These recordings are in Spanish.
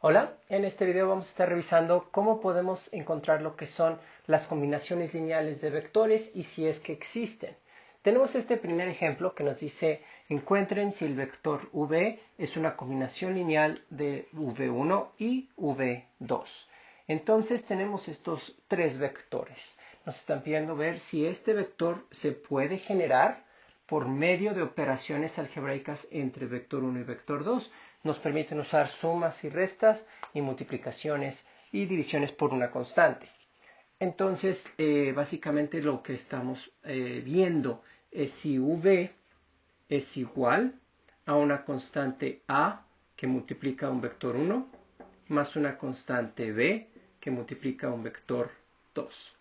Hola, en este video vamos a estar revisando cómo podemos encontrar lo que son las combinaciones lineales de vectores y si es que existen. Tenemos este primer ejemplo que nos dice encuentren si el vector v es una combinación lineal de v1 y v2. Entonces tenemos estos tres vectores. Nos están pidiendo ver si este vector se puede generar por medio de operaciones algebraicas entre vector 1 y vector 2. Nos permiten usar sumas y restas y multiplicaciones y divisiones por una constante. Entonces, básicamente lo que estamos viendo es si v es igual a una constante a que multiplica un vector 1 más una constante b que multiplica un vector 2.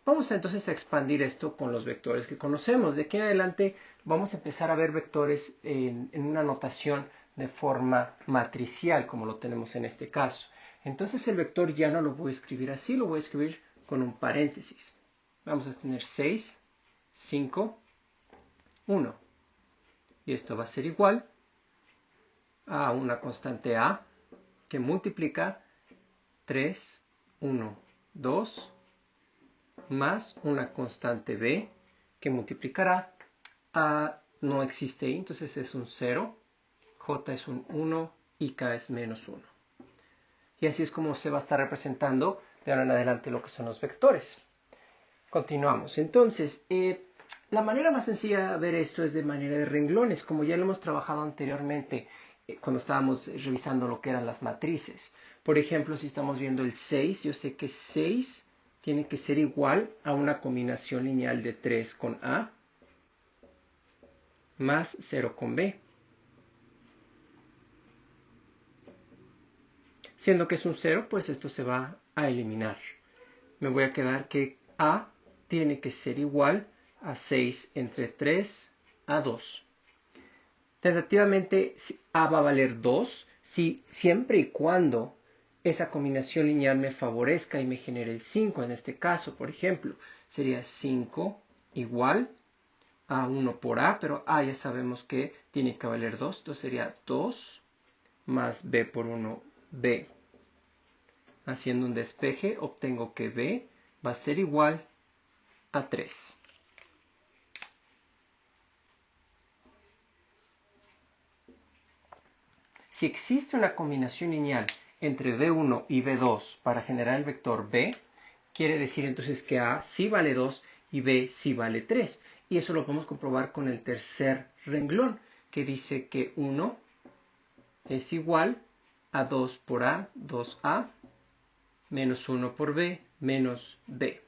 Vamos entonces a expandir esto con los vectores que conocemos. De aquí en adelante vamos a empezar a ver vectores en una notación de forma matricial, como lo tenemos en este caso. Entonces el vector ya no lo voy a escribir así, lo voy a escribir con un paréntesis. Vamos a tener 6, 5, 1. Y esto va a ser igual a una constante a que multiplica 3, 1, 2, más una constante b que multiplicará a no existe y, entonces es un 0, j es un 1 y k es menos 1. Y así es como se va a estar representando de ahora en adelante lo que son los vectores. Continuamos. Entonces, la manera más sencilla de ver esto es de manera de renglones, como ya lo hemos trabajado anteriormente cuando estábamos revisando lo que eran las matrices. Por ejemplo, si estamos viendo el 6, yo sé que 6 tiene que ser igual a una combinación lineal de 3 con A más 0 con B. Siendo que es un 0, pues esto se va a eliminar. Me voy a quedar que A tiene que ser igual a 6 entre 3 a 2. Tentativamente A va a valer 2 siempre y cuando esa combinación lineal me favorezca y me genere el 5. En este caso, por ejemplo, sería 5 igual a 1 por A, pero A ya sabemos que tiene que valer 2. Entonces sería 2 más B por 1, B. Haciendo un despeje, obtengo que B va a ser igual a 3. Si existe una combinación lineal entre V1 y V2 para generar el vector B, quiere decir entonces que A sí vale 2 y B sí vale 3. Y eso lo podemos comprobar con el tercer renglón, que dice que 1 es igual a 2 por A, 2A, menos 1 por B, menos B.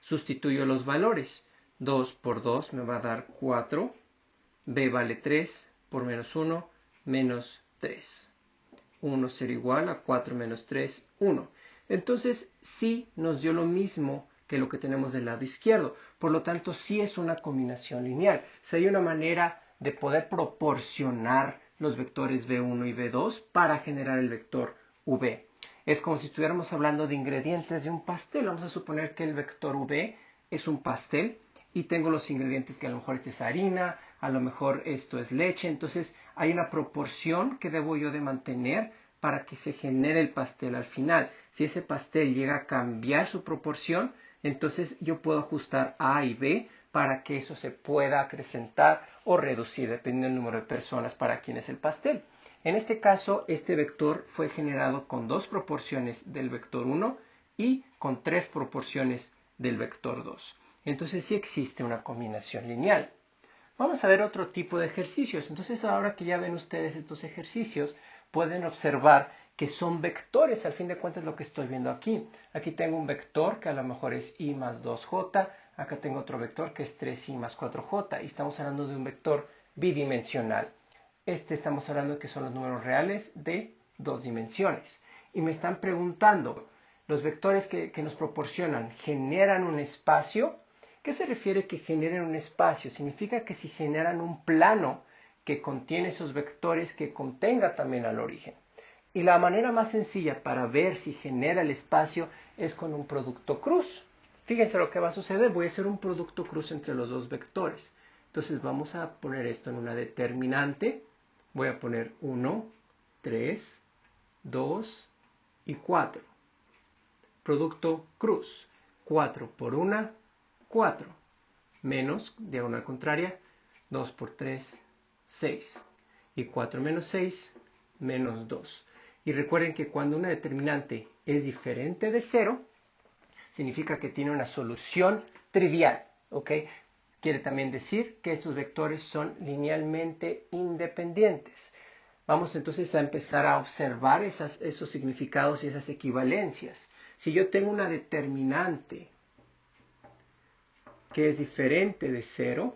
Sustituyo los valores. 2 por 2 me va a dar 4. B vale 3 por menos 1, menos 3. 1 será igual a 4 menos 3, 1. Entonces, sí nos dio lo mismo que lo que tenemos del lado izquierdo. Por lo tanto, sí es una combinación lineal. Si hay una manera de poder proporcionar los vectores V1 y V2 para generar el vector V. Es como si estuviéramos hablando de ingredientes de un pastel. Vamos a suponer que el vector V es un pastel y tengo los ingredientes que a lo mejor esta es harina, a lo mejor esto es leche. Entonces hay una proporción que debo yo de mantener para que se genere el pastel al final. Si ese pastel llega a cambiar su proporción, entonces yo puedo ajustar A y B para que eso se pueda acrecentar o reducir dependiendo del número de personas para quien es el pastel. En este caso, este vector fue generado con 2 proporciones del vector 1 y con 3 proporciones del vector 2. Entonces sí existe una combinación lineal. Vamos a ver otro tipo de ejercicios. Entonces ahora que ya ven ustedes estos ejercicios, pueden observar que son vectores, al fin de cuentas lo que estoy viendo aquí. Aquí tengo un vector que a lo mejor es i más 2j, acá tengo otro vector que es 3i más 4j, y estamos hablando de un vector bidimensional. Estamos hablando de que son los números reales de 2 dimensiones. Y me están preguntando, ¿los vectores que nos proporcionan generan un espacio? ¿Qué se refiere que generen un espacio? Significa que si generan un plano que contiene esos vectores que contenga también al origen. Y la manera más sencilla para ver si genera el espacio es con un producto cruz. Fíjense lo que va a suceder. Voy a hacer un producto cruz entre los dos vectores. Entonces vamos a poner esto en una determinante. Voy a poner 1, 3, 2 y 4. Producto cruz. 4 por 1, 4. Menos, diagonal contraria, 2 por 3, 6. Y 4 menos 6, menos 2. Y recuerden que cuando una determinante es diferente de 0, significa que tiene una solución trivial. ¿Ok? Quiere también decir que estos vectores son linealmente independientes. Vamos entonces a empezar a observar esos significados y esas equivalencias. Si yo tengo una determinante que es diferente de 0,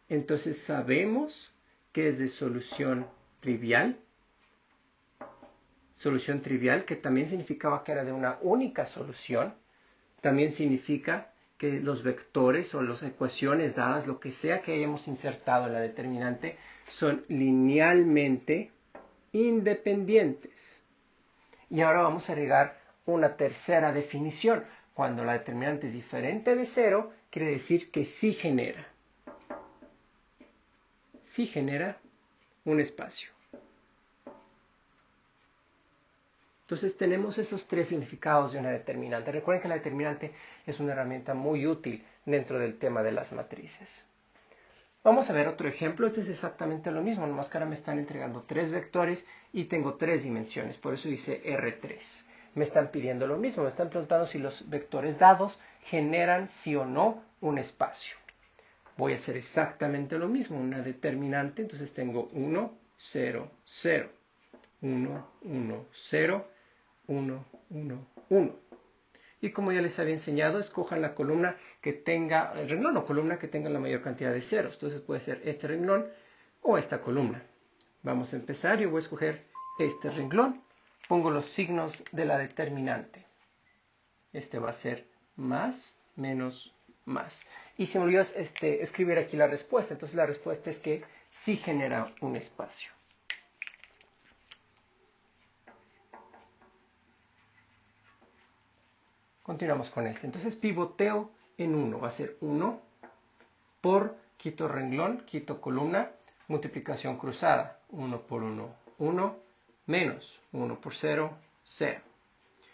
entonces sabemos que es de solución trivial. Solución trivial, que también significaba que era de una única solución. También significa que los vectores o las ecuaciones dadas, lo que sea que hayamos insertado en la determinante, son linealmente independientes. Y ahora vamos a agregar una tercera definición. Cuando la determinante es diferente de 0, quiere decir que sí genera un espacio. Entonces tenemos esos tres significados de una determinante. Recuerden que la determinante es una herramienta muy útil dentro del tema de las matrices. Vamos a ver otro ejemplo. Este es exactamente lo mismo, nomás que ahora me están entregando 3 vectores y tengo 3 dimensiones. Por eso dice R3. Me están pidiendo lo mismo, me están preguntando si los vectores dados generan sí o no un espacio. Voy a hacer exactamente lo mismo, una determinante. Entonces tengo 1, 0, 0, 1, 1, 0, 1, 1, 1. Y como ya les había enseñado, escojan la columna que tenga, el renglón o columna que tenga la mayor cantidad de ceros. Entonces puede ser este renglón o esta columna. Vamos a empezar. Yo voy a escoger este renglón. Pongo los signos de la determinante. Este va a ser más, menos, más. Y se me olvidó escribir aquí la respuesta. Entonces la respuesta es que sí genera un espacio. Continuamos con este. Entonces pivoteo en 1. Va a ser 1 por, quito renglón, quito columna, multiplicación cruzada. 1 por 1, 1, menos 1 por 0, 0.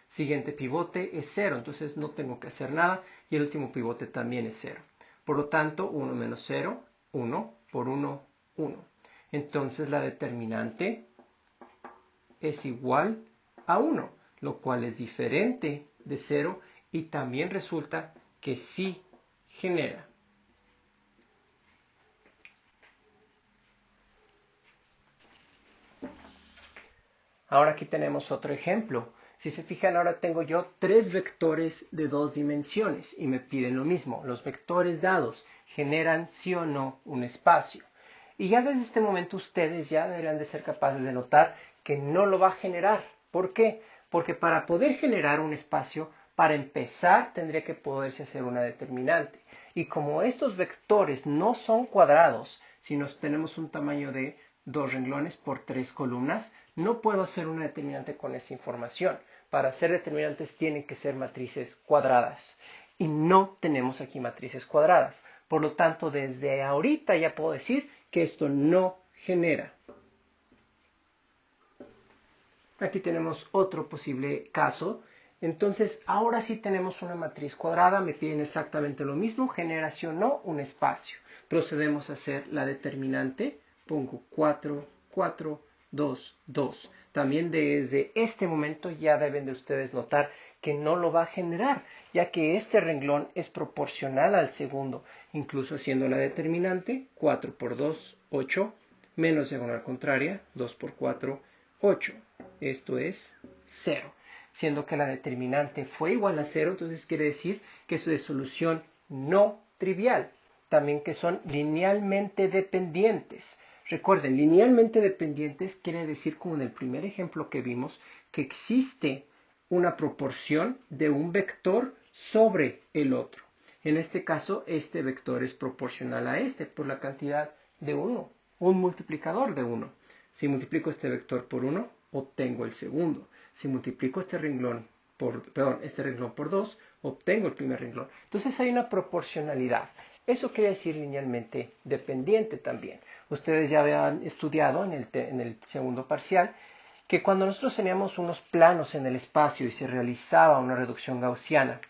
Siguiente pivote es 0, entonces no tengo que hacer nada. Y el último pivote también es 0. Por lo tanto, 1 menos 0, 1 por 1, 1. Entonces la determinante es igual a 1, lo cual es diferente de 0 y también resulta que sí genera. Ahora aquí tenemos otro ejemplo. Si se fijan, ahora tengo yo 3 vectores de 2 dimensiones y me piden lo mismo. Los vectores dados generan sí o no un espacio. Y ya desde este momento ustedes ya deberían de ser capaces de notar que no lo va a generar. ¿Por qué? Porque para poder generar un espacio, para empezar tendría que poderse hacer una determinante. Y como estos vectores no son cuadrados, sino tenemos un tamaño de 2 renglones por 3 columnas, no puedo hacer una determinante con esa información. Para hacer determinantes tienen que ser matrices cuadradas. Y no tenemos aquí matrices cuadradas. Por lo tanto, desde ahorita ya puedo decir que esto no genera. Aquí tenemos otro posible caso. Entonces, ahora sí tenemos una matriz cuadrada. Me piden exactamente lo mismo. Genera sí o no un espacio. Procedemos a hacer la determinante. Pongo 4, 4, 2, 2. También desde este momento ya deben de ustedes notar que no lo va a generar, ya que este renglón es proporcional al segundo. Incluso haciendo la determinante, 4 por 2, 8, menos diagonal contraria, 2 por 4, 8. Esto es 0. Siendo que la determinante fue igual a 0, entonces quiere decir que es de solución no trivial. También que son linealmente dependientes. Recuerden, linealmente dependientes quiere decir, como en el primer ejemplo que vimos, que existe una proporción de un vector sobre el otro. En este caso, este vector es proporcional a este por la cantidad de 1, un multiplicador de 1. Si multiplico este vector por 1, obtengo el segundo. Si multiplico este renglón por 2, obtengo el primer renglón. Entonces hay una proporcionalidad. Eso quiere decir linealmente dependiente también. Ustedes ya habían estudiado en el segundo parcial que cuando nosotros teníamos unos planos en el espacio y se realizaba una reducción gaussiana,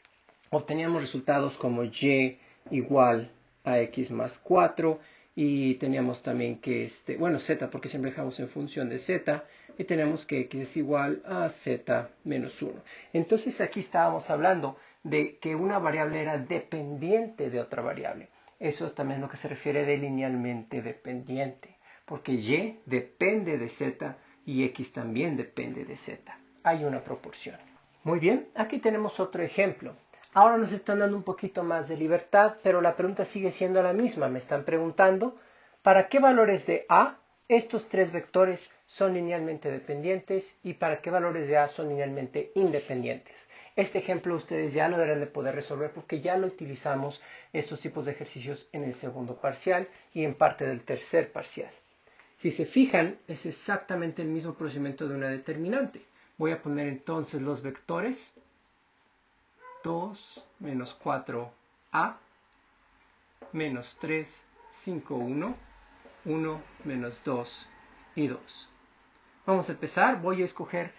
obteníamos resultados como y igual a x más 4 y teníamos también que, bueno, z porque siempre dejamos en función de z y tenemos que x es igual a z menos 1. Entonces aquí estábamos hablando de que una variable era dependiente de otra variable. Eso también es lo que se refiere de linealmente dependiente, porque y depende de z y x también depende de z. Hay una proporción. Muy bien, aquí tenemos otro ejemplo. Ahora nos están dando un poquito más de libertad, pero la pregunta sigue siendo la misma. Me están preguntando, ¿para qué valores de A estos tres vectores son linealmente dependientes y para qué valores de A son linealmente independientes? Este ejemplo ustedes ya lo deben de poder resolver porque ya lo utilizamos estos tipos de ejercicios en el segundo parcial y en parte del tercer parcial. Si se fijan, es exactamente el mismo procedimiento de una determinante. Voy a poner entonces los vectores 2 menos 4a menos 3, 5, 1, 1 menos 2 y 2. Vamos a empezar. Voy a escoger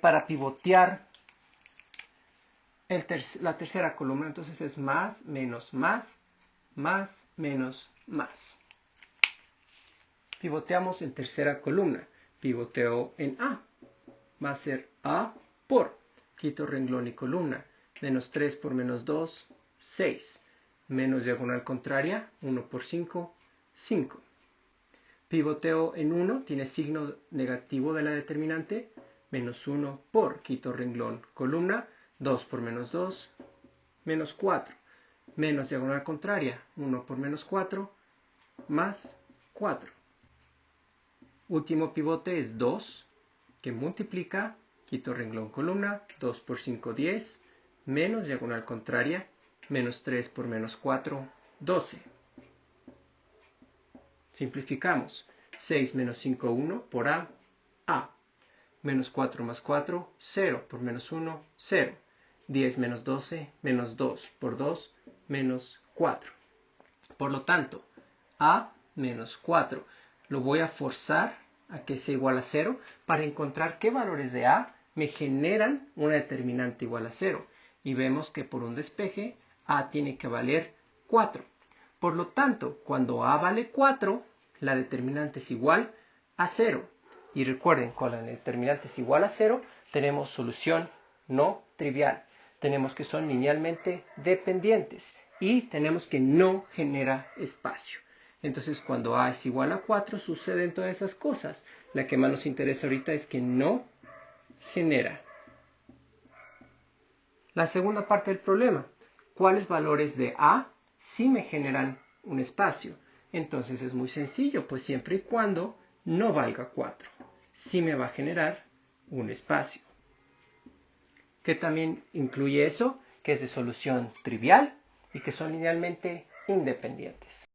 para pivotear la tercera columna. Entonces es más, menos, más, menos, más. Pivoteamos en tercera columna. Pivoteo en A. Va a ser A por. Quito renglón y columna. Menos 3 por menos 2, 6. Menos diagonal contraria, 1 por 5, 5. Pivoteo en 1, tiene signo negativo de la determinante. Menos 1 por, quito renglón, columna. 2 por menos 2, menos 4. Menos diagonal contraria, 1 por menos 4, más 4. Último pivote es 2, que multiplica, quito renglón, columna. 2 por 5, 10. Menos diagonal contraria, menos 3 por menos 4, 12. Simplificamos. 6 menos 5, 1 por A, A. Menos 4 más 4, 0 por menos 1, 0. 10 menos 12, menos 2 por 2, menos 4. Por lo tanto, A menos 4 lo voy a forzar a que sea igual a 0 para encontrar qué valores de A me generan una determinante igual a 0. Y vemos que por un despeje A tiene que valer 4. Por lo tanto, cuando A vale 4, la determinante es igual a 0. Y recuerden, cuando la determinante es igual a 0, tenemos solución no trivial. Tenemos que son linealmente dependientes y tenemos que no genera espacio. Entonces, cuando A es igual a 4, suceden todas esas cosas. La que más nos interesa ahorita es que no genera. La segunda parte del problema, ¿cuáles valores de A sí me generan un espacio? Entonces es muy sencillo, pues siempre y cuando no valga 4, sí me va a generar un espacio. Que también incluye eso, que es de solución trivial y que son linealmente independientes.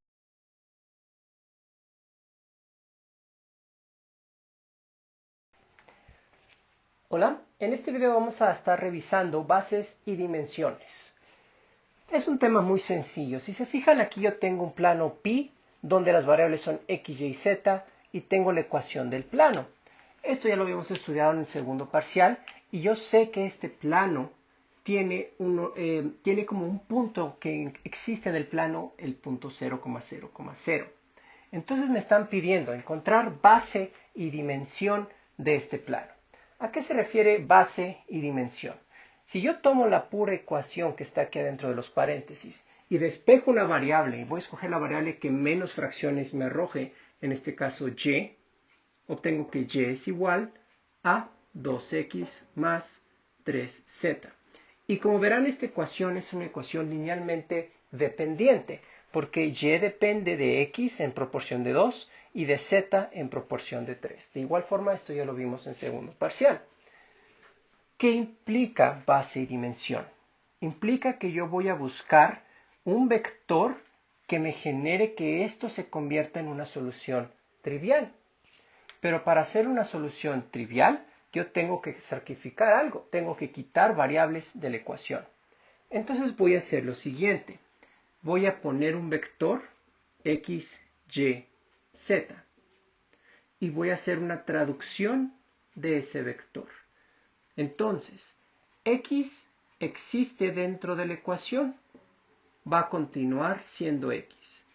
Hola, en este video vamos a estar revisando bases y dimensiones. Es un tema muy sencillo. Si se fijan, aquí yo tengo un plano pi, donde las variables son x, y, z, y tengo la ecuación del plano. Esto ya lo habíamos estudiado en el segundo parcial, y yo sé que este plano tiene como un punto que existe en el plano, el punto 0,0,0. Entonces me están pidiendo encontrar base y dimensión de este plano. ¿A qué se refiere base y dimensión? Si yo tomo la pura ecuación que está aquí adentro de los paréntesis y despejo una variable, y voy a escoger la variable que menos fracciones me arroje, en este caso y, obtengo que y es igual a 2x más 3z. Y como verán, esta ecuación es una ecuación linealmente dependiente, porque y depende de x en proporción de 2 y de z en proporción de 3. De igual forma, esto ya lo vimos en segundo parcial. ¿Qué implica base y dimensión? Implica que yo voy a buscar un vector que me genere que esto se convierta en una solución trivial. Pero para hacer una solución trivial, yo tengo que sacrificar algo, tengo que quitar variables de la ecuación. Entonces voy a hacer lo siguiente. Voy a poner un vector x, y, z. Y voy a hacer una traducción de ese vector. Entonces, x existe dentro de la ecuación, va a continuar siendo x.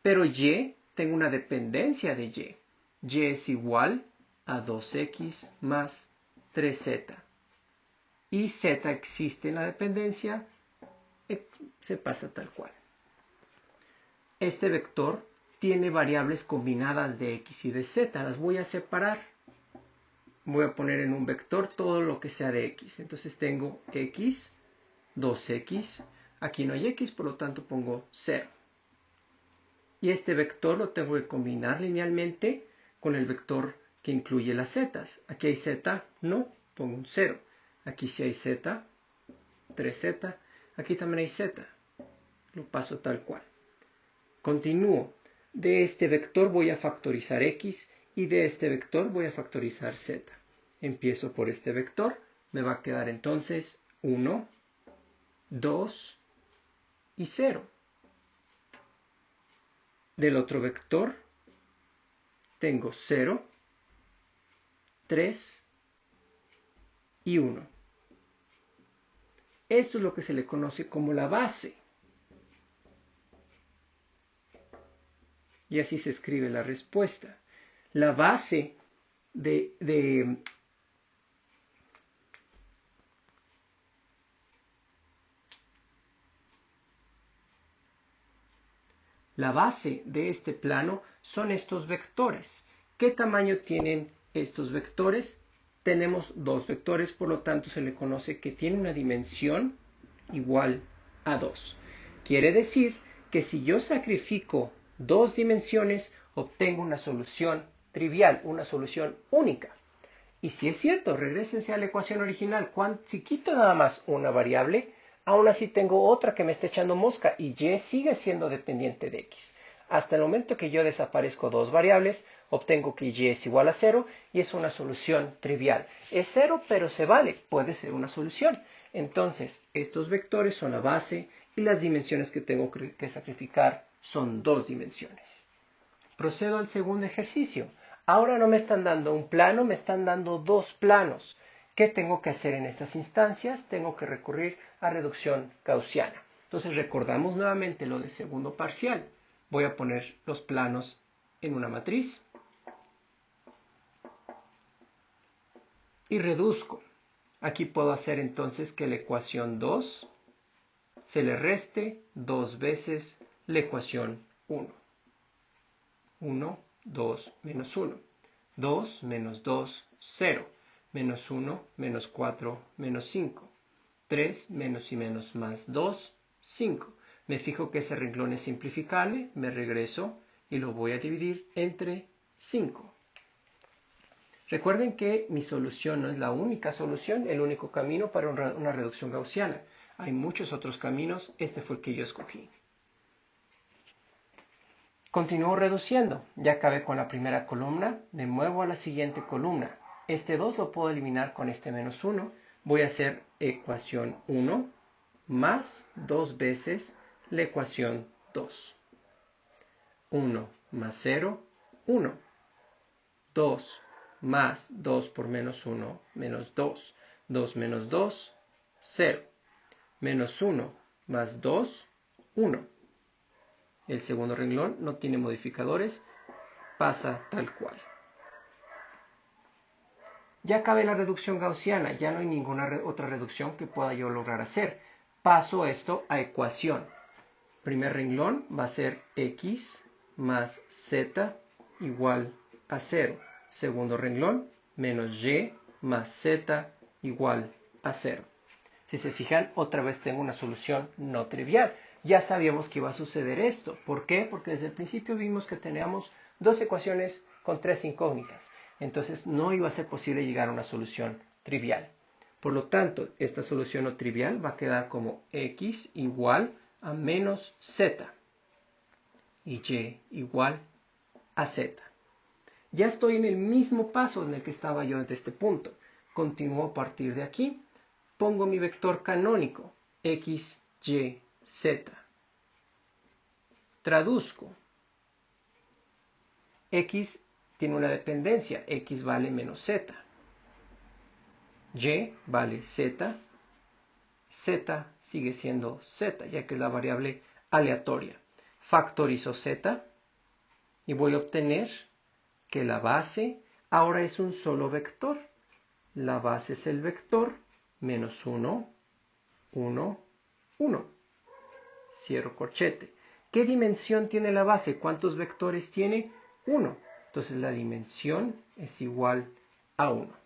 Pero y, tengo una dependencia de y. Y es igual a 2x más 3z. Y z existe en la dependencia, se pasa tal cual. Este vector tiene variables combinadas de x y de z. Las voy a separar. Voy a poner en un vector todo lo que sea de x. Entonces tengo x, 2x. Aquí no hay x, por lo tanto pongo 0. Y este vector lo tengo que combinar linealmente con el vector que incluye las z. Aquí hay z, no, pongo un 0. Aquí sí hay z, 3z. Aquí también hay z. Lo paso tal cual. Continúo. De este vector voy a factorizar x y de este vector voy a factorizar z. Empiezo por este vector. Me va a quedar entonces 1, 2 y 0. Del otro vector tengo 0, 3 y 1. Esto es lo que se le conoce como la base. Y así se escribe la respuesta. La base La base de este plano son estos vectores. ¿Qué tamaño tienen estos vectores? Tenemos dos vectores, por lo tanto se le conoce que tiene una dimensión igual a 2. Quiere decir que si yo sacrifico dos dimensiones, obtengo una solución trivial, una solución única. Y si es cierto, regrésense a la ecuación original. Si quito nada más una variable, aún así tengo otra que me está echando mosca y y sigue siendo dependiente de x. Hasta el momento que yo desaparezco dos variables, obtengo que y es igual a 0 y es una solución trivial. Es 0, pero se vale, puede ser una solución. Entonces, estos vectores son la base y las dimensiones que tengo que sacrificar son dos dimensiones. Procedo al segundo ejercicio. Ahora no me están dando un plano, me están dando dos planos. ¿Qué tengo que hacer en estas instancias? Tengo que recurrir a reducción gaussiana. Entonces recordamos nuevamente lo del segundo parcial. Voy a poner los planos en una matriz y reduzco. Aquí puedo hacer entonces que la ecuación 2 se le reste dos veces la ecuación 1. 1, 2, menos 1. 2 menos 2, 0. Menos 1, menos 4, menos 5. 3 menos y menos más 2, 5. Me fijo que ese renglón es simplificable, me regreso y lo voy a dividir entre 5. Recuerden que mi solución no es la única solución, el único camino para una reducción gaussiana. Hay muchos otros caminos, este fue el que yo escogí. Continúo reduciendo, ya acabé con la primera columna, me muevo a la siguiente columna. Este 2 lo puedo eliminar con este menos 1. Voy a hacer ecuación 1 más 2 veces la ecuación 2. 1 más 0, 1. 2 más 2 por menos 1, menos 2. 2 menos 2, 0. Menos 1 más 2, 1. El segundo renglón no tiene modificadores, pasa tal cual. Ya acabé la reducción gaussiana, ya no hay ninguna otra reducción que pueda yo lograr hacer. Paso esto a ecuación. Primer renglón va a ser x más z igual a 0. Segundo renglón, menos y más z igual a 0. Si se fijan, otra vez tengo una solución no trivial. Ya sabíamos que iba a suceder esto. ¿Por qué? Porque desde el principio vimos que teníamos dos ecuaciones con tres incógnitas. Entonces no iba a ser posible llegar a una solución trivial. Por lo tanto, esta solución no trivial va a quedar como x igual a menos z y y igual a z. Ya estoy en el mismo paso en el que estaba yo desde este punto. Continúo a partir de aquí. Pongo mi vector canónico, x, y, z. Traduzco. X tiene una dependencia, x vale menos z. Y vale z, z sigue siendo z, ya que es la variable aleatoria. Factorizo z y voy a obtener que la base ahora es un solo vector. La base es el vector menos 1, 1, 1. Cierro corchete. ¿Qué dimensión tiene la base? ¿Cuántos vectores tiene? 1. Entonces la dimensión es igual a 1.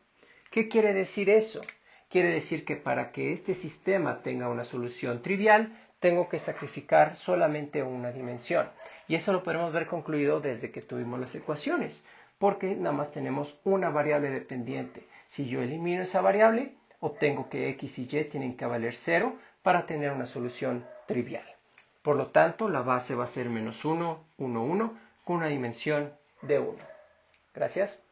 ¿Qué quiere decir eso? Quiere decir que para que este sistema tenga una solución trivial, tengo que sacrificar solamente una dimensión. Y eso lo podemos ver concluido desde que tuvimos las ecuaciones, porque nada más tenemos una variable dependiente. Si yo elimino esa variable, obtengo que x y y tienen que valer 0 para tener una solución trivial. Por lo tanto, la base va a ser menos 1, 1, 1, con una dimensión de 1. Gracias.